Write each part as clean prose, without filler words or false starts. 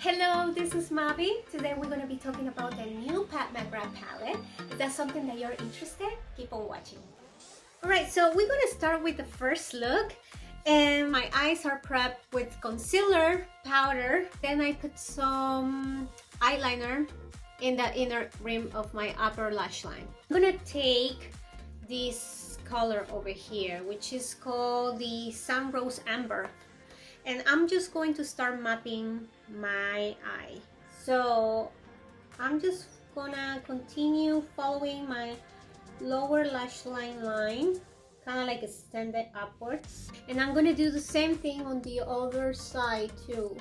Hello, this is Mavi. Today we're going to be talking about the new Pat McGrath palette. If that's something that you're interested, keep on watching. Alright, so we're going to start with the first look. And my eyes are prepped with concealer, powder. Then I put some eyeliner in the inner rim of my upper lash line. I'm going to take this color over here, which is called the Sun Rose Amber. And I'm just going to start mapping my eye. So I'm just gonna continue following my lower lash line, kind of like extend it upwards. And I'm gonna do the same thing on the other side too.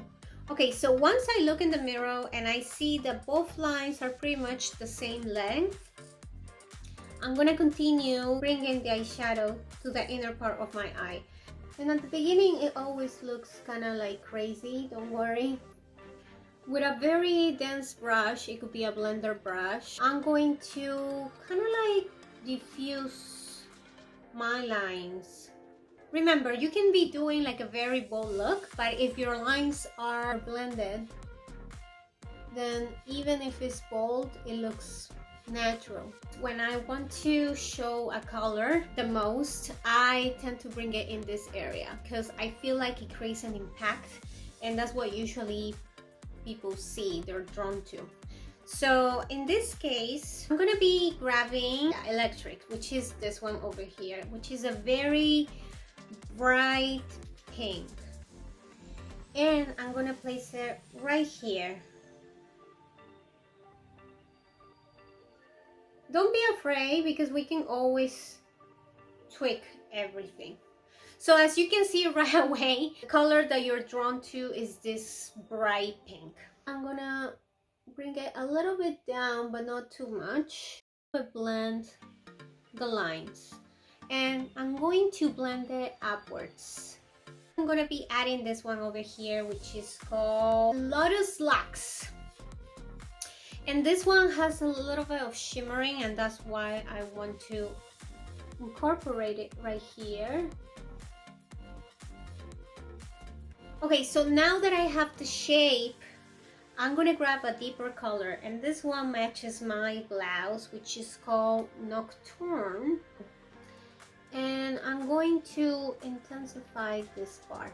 Okay, so once I look in the mirror and I see that both lines are pretty much the same length, I'm gonna continue bringing the eyeshadow to the inner part of my eye. And at the beginning, it always looks kind of like crazy, don't worry. With a very dense brush, it could be a blender brush, I'm going to kind of like diffuse my lines. Remember, you can be doing like a very bold look, but if your lines are blended, then even if it's bold, it looks natural. When I want to show a color the most, I tend to bring it in this area because I feel like it creates an impact, and that's what usually people see, they're drawn to. So in this case, I'm gonna be grabbing electric, which is this one over here, which is a very bright pink, and I'm gonna place it right here. Don't be afraid because we can always tweak everything. So as you can see right away, the color that you're drawn to is this bright pink. I'm gonna bring it a little bit down, but not too much. Blend the lines. And I'm going to blend it upwards. I'm gonna be adding this one over here, which is called Lotus Lux. And this one has a little bit of shimmering, and that's why I want to incorporate it right here. Okay, so now that I have the shape, I'm gonna grab a deeper color, and this one matches my blouse, which is called Nocturne. And I'm going to intensify this part.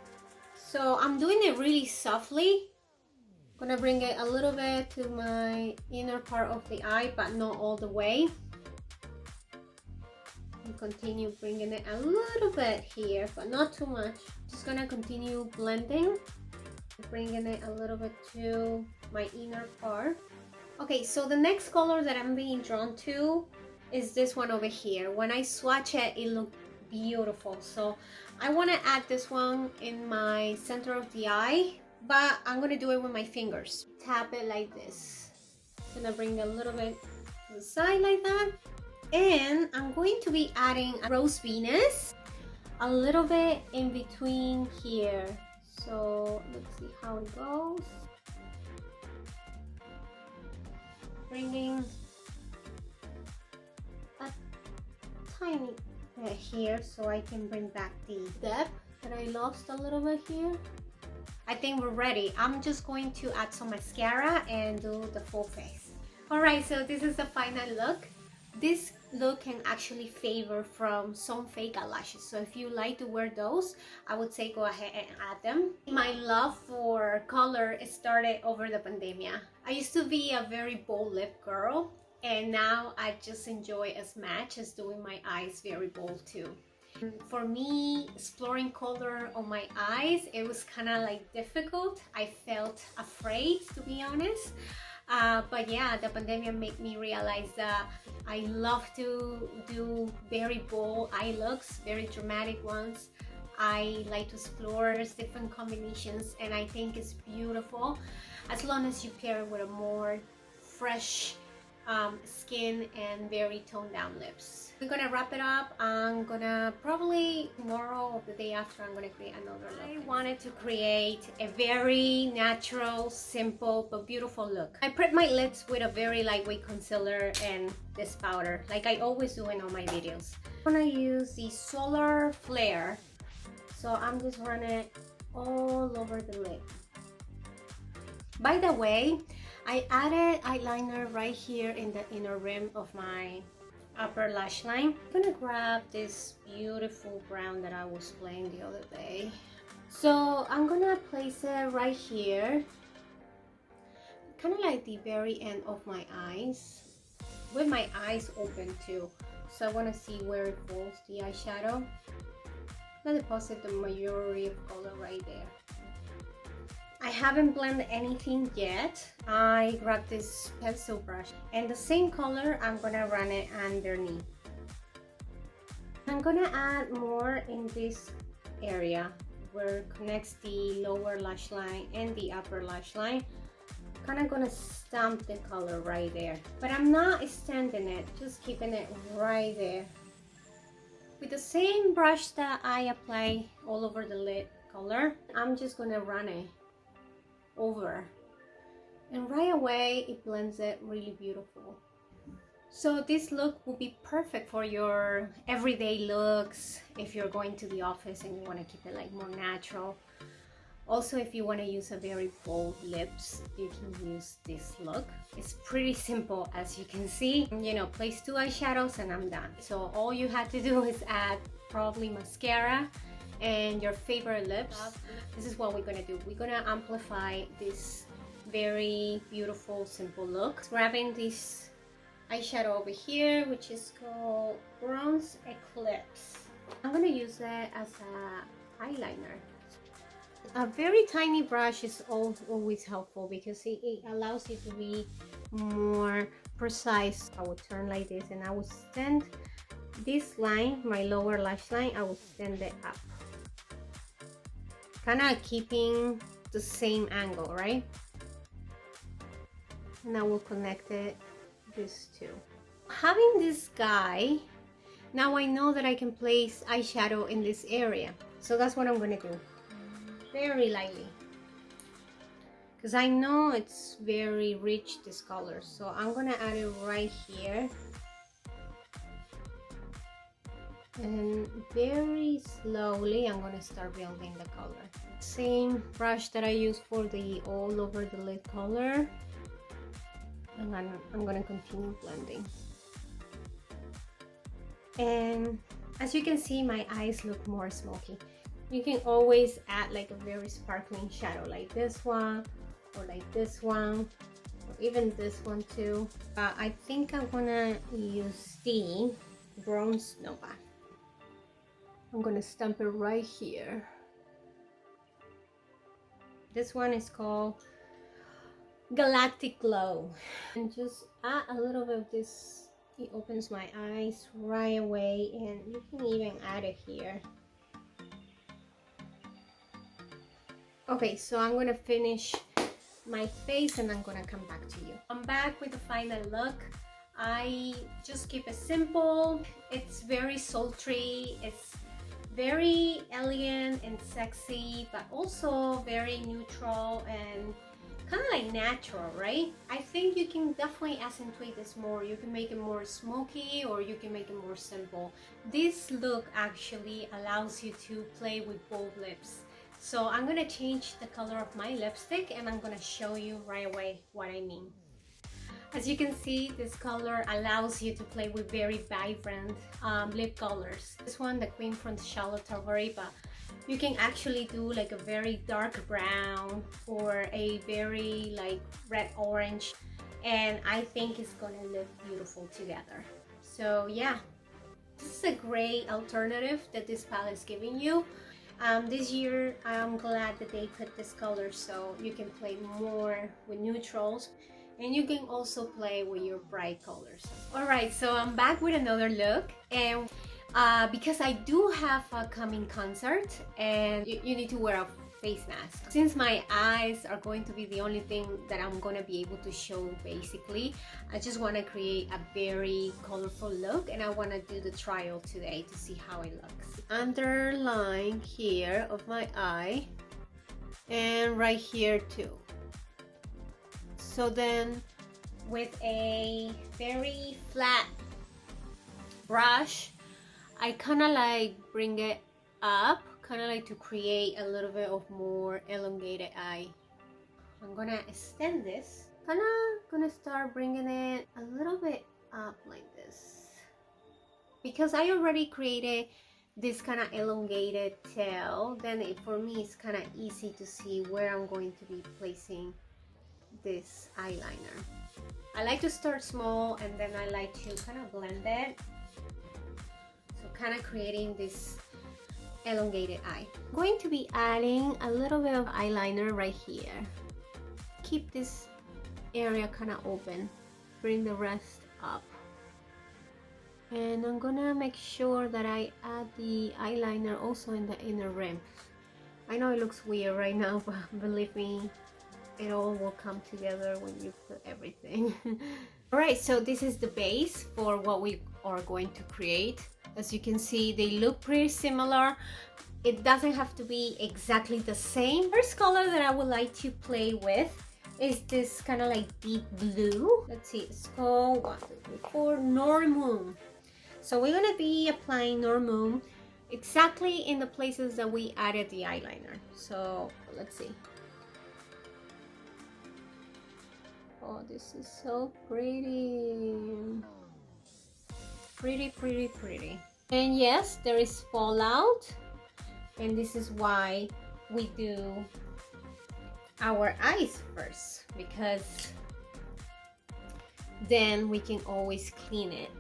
So I'm doing it really softly. I'm gonna bring it a little bit to my inner part of the eye, but not all the way. And continue bringing it a little bit here, but not too much. Just gonna continue blending, bringing it a little bit to my inner part. Okay, so the next color that I'm being drawn to is this one over here. When I swatch it, it looked beautiful. So I wanna add this one in my center of the eye, but I'm gonna do it with my fingers. Tap it like this. Gonna bring a little bit to the side like that. And I'm going to be adding a Rose Venus a little bit in between here. So let's see how it goes. Bringing a tiny bit here so I can bring back the depth that I lost a little bit here. I think we're ready. I'm just going to add some mascara and do the full face. Alright, so this is the final look. This look can actually favor from some fake eyelashes. So if you like to wear those, I would say go ahead and add them. My love for color started over the pandemic. I used to be a very bold lip girl, and now I just enjoy as much as doing my eyes very bold too. For me, exploring color on my eyes, it was kind of like difficult. I felt afraid, to be honest. But yeah, the pandemic made me realize that I love to do very bold eye looks, very dramatic ones. I like to explore different combinations, and I think it's beautiful as long as you pair it with a more fresh skin and very toned down lips. I'm gonna wrap it up. I'm gonna probably tomorrow or the day after, I'm gonna create another look. I wanted to create a very natural, simple, but beautiful look. I prep my lips with a very lightweight concealer and this powder, like I always do in all my videos. I'm gonna use the Solar Flare. So I'm just running it all over the lip. By the way, I added eyeliner right here in the inner rim of my upper lash line. I'm gonna grab this beautiful brown that I was playing the other day. So I'm gonna place it right here, kind of like the very end of my eyes, with my eyes open too. So I want to see where it falls, the eyeshadow. I'm gonna deposit the majority of color right there. I haven't blended anything yet. I grabbed this pencil brush and the same color, I'm gonna run it underneath. I'm gonna add more in this area where it connects the lower lash line and the upper lash line. Kind of gonna stamp the color right there, but I'm not extending it, just keeping it right there. With the same brush that I apply all over the lid color, I'm just gonna run it over, and right away it blends it really beautiful. So this look will be perfect for your everyday looks if you're going to the office and you want to keep it like more natural. Also, if you want to use a very bold lips, you can use this look. It's pretty simple, as you can see. You know, place 2 eyeshadows and I'm done. So all you have to do is add probably mascara and your favorite lips. This is what we're gonna do. We're gonna amplify this very beautiful, simple look. Grabbing this eyeshadow over here, which is called Bronze Eclipse. I'm gonna use it as a eyeliner. A very tiny brush is always helpful because it allows you to be more precise. I will turn like this and I will extend this line, my lower lash line, I will extend it up. Kind of keeping the same angle, right? And I will connect it, this too. Having this guy, now I know that I can place eyeshadow in this area. So that's what I'm gonna do. Very lightly. Because I know it's very rich, this color. So I'm gonna add it right here. And very slowly I'm gonna start building the color. Same brush that I use for the all over the lid color, and I'm gonna continue blending. And as you can see, my eyes look more smoky. You can always add like a very sparkling shadow like this one, or like this one, or even this one too. I think I'm gonna use the Bronze Nova. I'm gonna stamp it right here. This one is called Galactic Glow. And just add a little bit of this. It opens my eyes right away, and you can even add it here. Okay, so I'm gonna finish my face and I'm gonna come back to you. I'm back with the final look. I just keep it simple. It's very sultry. It's very elegant and sexy, but also very neutral and kind of like natural, right? I think you can definitely accentuate this more. You can make it more smoky, or you can make it more simple. This look actually allows you to play with bold lips. So I'm gonna change the color of my lipstick and I'm gonna show you right away what I mean. As you can see, this color allows you to play with very vibrant lip colors. This one, the Queen from Charlotte Tilbury, but you can actually do like a very dark brown or a very like red orange, and I think it's gonna look beautiful together. So yeah, this is a great alternative that this palette is giving you. This year, I'm glad that they put this color so you can play more with neutrals. And you can also play with your bright colors. Alright, so I'm back with another look, and because I do have a coming concert and you need to wear a face mask. Since my eyes are going to be the only thing that I'm going to be able to show basically, I just want to create a very colorful look, and I want to do the trial today to see how it looks. Underline here of my eye and right here too. So then with a very flat brush, I kind of like bring it up, kind of like to create a little bit of more elongated eye. I'm gonna extend this. Kinda gonna start bringing it a little bit up like this. Because I already created this kind of elongated tail, then for me it's kind of easy to see where I'm going to be placing this eyeliner. I like to start small and then I like to kind of blend it. So kind of creating this elongated eye. I'm going to be adding a little bit of eyeliner right here. Keep this area kind of open. Bring the rest up. And I'm gonna make sure that I add the eyeliner also in the inner rim. I know it looks weird right now, but believe me, it all will come together when you put everything. Alright, so this is the base for what we are going to create. As you can see, they look pretty similar. It doesn't have to be exactly the same. First color that I would like to play with is this kind of like deep blue. Let's see, it's called 1, 2, 3, 4, Nor Moon. So we're gonna be applying Nor Moon exactly in the places that we added the eyeliner. So let's see. Oh, this is so pretty. Pretty, pretty, pretty. And yes, there is fallout. And this is why we do our eyes first, because then we can always clean it.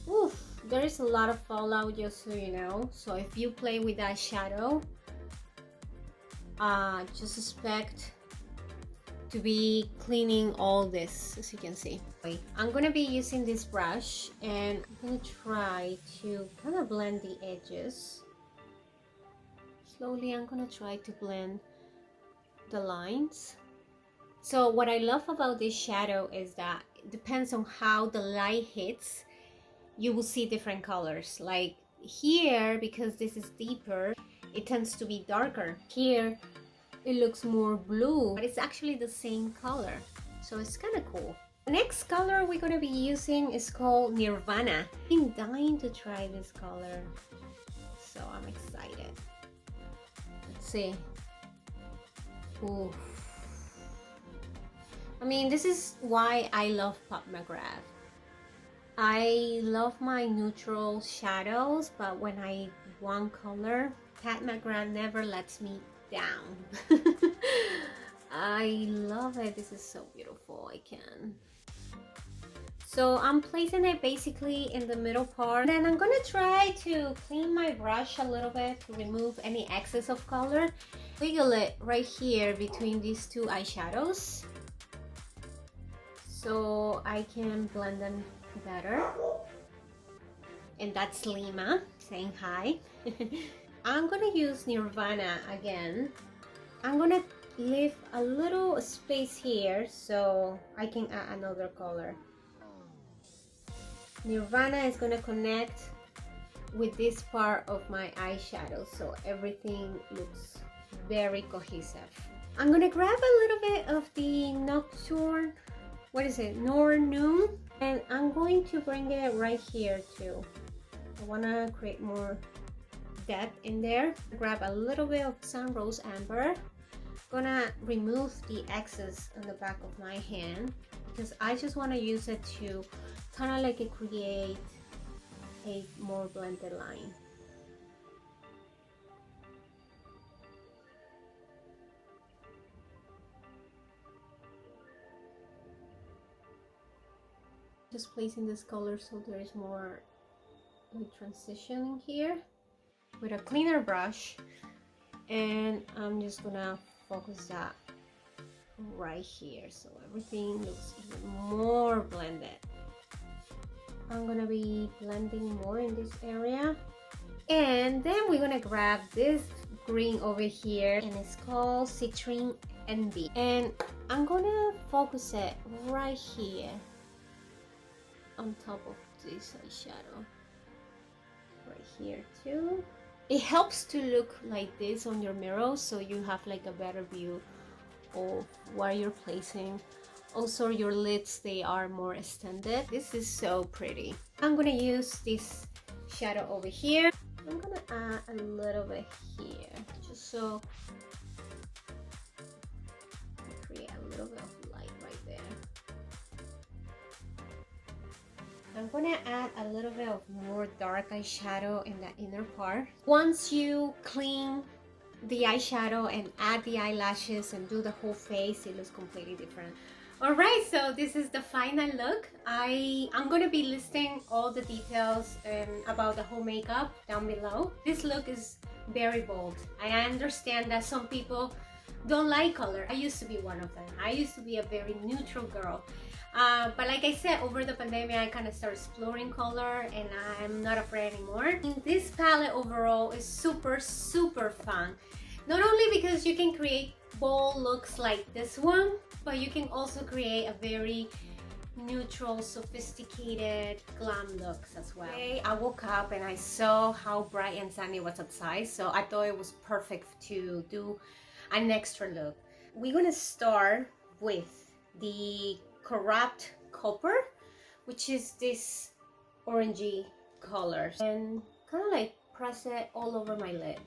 Oof, there is a lot of fallout, just so you know. So if you play with eyeshadow, just expect to be cleaning all this, as you can see. I'm gonna be using this brush and I'm gonna try to kind of blend the edges. Slowly I'm gonna try to blend the lines. So what I love about this shadow is that it depends on how the light hits, you will see different colors. Like here, because this is deeper, it tends to be darker. Here it looks more blue, but it's actually the same color, so it's kind of cool. The next color we're going to be using is called Nirvana. I'm dying to try this color, so I'm excited. Let's see. Ooh. I mean, this is why I love Pat McGrath. I love my neutral shadows, but when I want color, Pat McGrath never lets me down. I love it. This is so beautiful. I can. So I'm placing it basically in the middle part. Then I'm gonna try to clean my brush a little bit to remove any excess of color. Wiggle it right here between these two eyeshadows so I can blend them better. And that's Lima saying hi. I'm gonna use Nirvana again. I'm gonna leave a little space here so I can add another color. Nirvana is gonna connect with this part of my eyeshadow so everything looks very cohesive. I'm gonna grab a little bit of the Nocturne, what is it, Nor Noon, and I'm going to bring it right here too. I wanna create more depth in there. Grab a little bit of Sun Rose Amber. Gonna remove the excess on the back of my hand because I just want to use it to kind of like create a more blended line. Just placing this color so there is more transition here with a cleaner brush, and I'm just gonna focus that right here so everything looks even more blended. I'm gonna be blending more in this area, and then we're gonna grab this green over here and it's called Citrine Envy, and I'm gonna focus it right here on top of this eyeshadow right here too. It helps to look like this on your mirror so you have like a better view of where you're placing. Also your lids, they are more extended. This is so pretty. I'm gonna use this shadow over here. I'm gonna add a little bit here just so I'm gonna add a little bit of more dark eyeshadow in the inner part. Once you clean the eyeshadow and add the eyelashes and do the whole face, it looks completely different. Alright, so this is the final look. I'm gonna be listing all the details about the whole makeup down below. This look is very bold. I understand that some people don't like color. I used to be one of them. I used to be a very neutral girl. But like I said, over the pandemic, I kind of started exploring color and I'm not afraid anymore. This palette overall is super, super fun. Not only because you can create bold looks like this one, but you can also create a very neutral, sophisticated glam looks as well. Today, I woke up and I saw how bright and sunny it was outside, so I thought it was perfect to do an extra look. We're gonna start with the corrupt copper, which is this orangey color, and kind of like press it all over my lid.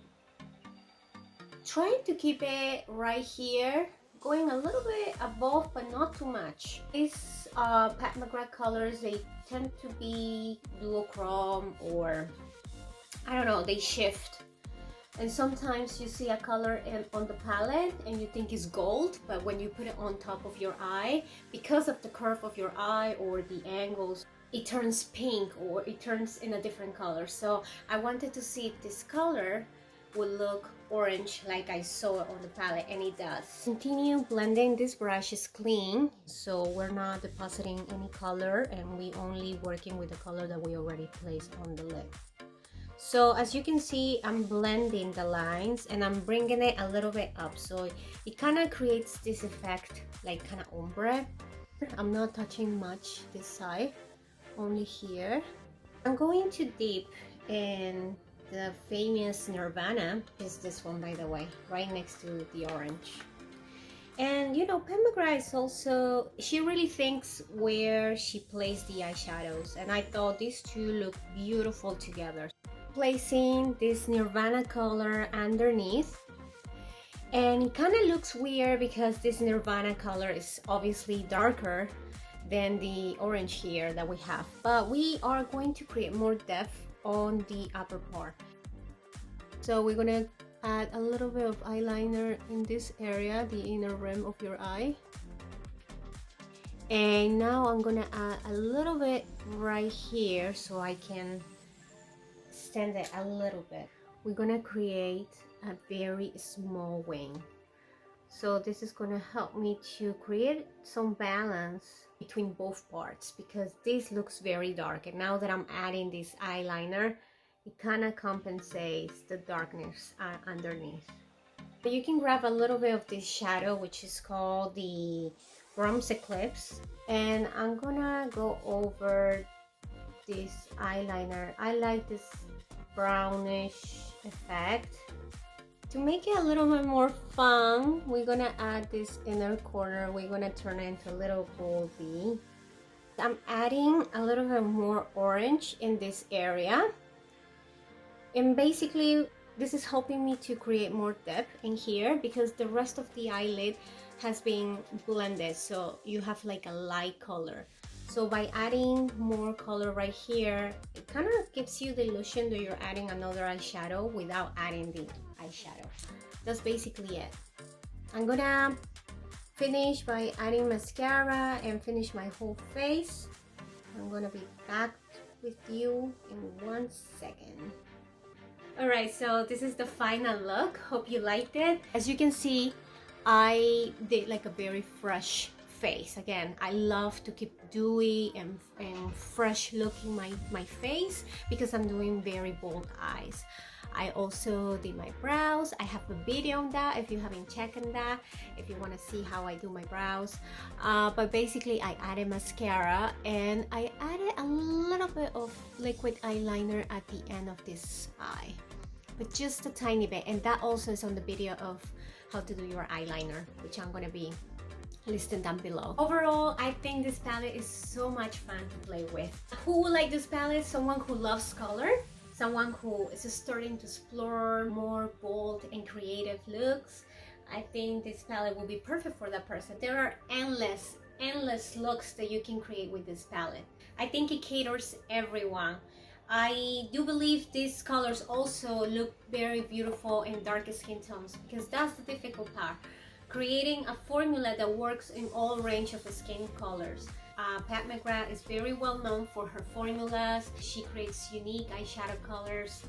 Trying to keep it right here, going a little bit above but not too much. These Pat McGrath colors, they tend to be duochrome, or I don't know, they shift. And sometimes you see a color on the palette and you think it's gold, but when you put it on top of your eye, because of the curve of your eye or the angles, it turns pink or it turns in a different color. So I wanted to see if this color would look orange like I saw it on the palette, and it does. Continue blending. This brush is clean, so we're not depositing any color and we only working with the color that we already placed on the lid. So as you can see, I'm blending the lines and I'm bringing it a little bit up, so it kind of creates this effect like kind of ombre. I'm not touching much this side, only here. I'm going to dip in the famous Nirvana, is this one by the way, right next to the orange. And you know, Pat McGrath is also, she really thinks where she placed the eyeshadows, and I thought these two look beautiful together. Placing this Nirvana color underneath, and it kind of looks weird because this Nirvana color is obviously darker than the orange here that we have, but we are going to create more depth on the upper part. So we're gonna add a little bit of eyeliner in this area, the inner rim of your eye. And now I'm gonna add a little bit right here so I can extend it a little bit. We're gonna create a very small wing. So this is gonna help me to create some balance between both parts, because this looks very dark, and now that I'm adding this eyeliner, it kind of compensates the darkness underneath. You can grab a little bit of this shadow, which is called the Bronze Eclipse, and I'm gonna go over this eyeliner. I like this brownish effect. To make it a little bit more fun, we're gonna add this inner corner. We're gonna turn it into a little gold bee. I'm adding a little bit more orange in this area. And basically, this is helping me to create more depth in here because the rest of the eyelid has been blended. So you have like a light color. So by adding more color right here, it kind of gives you the illusion that you're adding another eyeshadow without adding the eyeshadow. That's basically it. I'm gonna finish by adding mascara and finish my whole face. I'm gonna be back with you in 1 second. Alright, so this is the final look. Hope you liked it. As you can see, I did like a very fresh face. Again, I love to keep dewy and fresh looking my face because I'm doing very bold eyes. I also did my brows. I have a video on that if you haven't checked on that, if you want to see how I do my brows. But basically I added mascara and I added a little bit of liquid eyeliner at the end of this eye, but just a tiny bit, and that also is on the video of how to do your eyeliner, which I'm going to be listed down below. Overall, I think this palette is so much fun to play with. Who would like this palette? Someone who loves color, someone who is starting to explore more bold and creative looks. I think this palette will be perfect for that person. There are endless endless looks that you can create with this palette. I think it caters everyone. I do believe these colors also look very beautiful in darker skin tones, because that's the difficult part, creating a formula that works in all range of skin colors. Pat McGrath is very well known for her formulas. She creates unique eyeshadow colors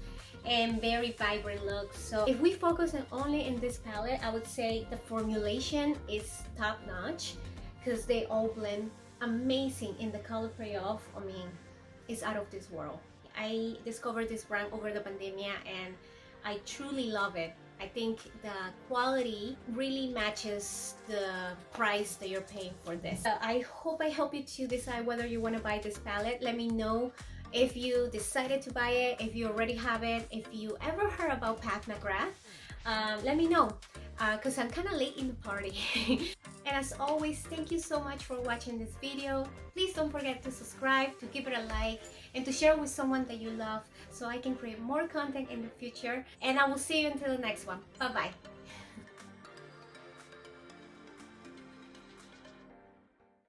and very vibrant looks. So if we focus on only in this palette, I would say the formulation is top notch, because they all blend amazing in the color payoff. I mean, it's out of this world. I discovered this brand over the pandemic and I truly love it. I think the quality really matches the price that you're paying for this. I hope I help you to decide whether you want to buy this palette. Let me know if you decided to buy it, if you already have it, if you ever heard about Pat McGrath. Let me know, because I'm kind of late in the party. And as always, thank you so much for watching this video. Please don't forget to subscribe, to give it a like, and to share with someone that you love so I can create more content in the future. And I will see you until the next one. Bye bye.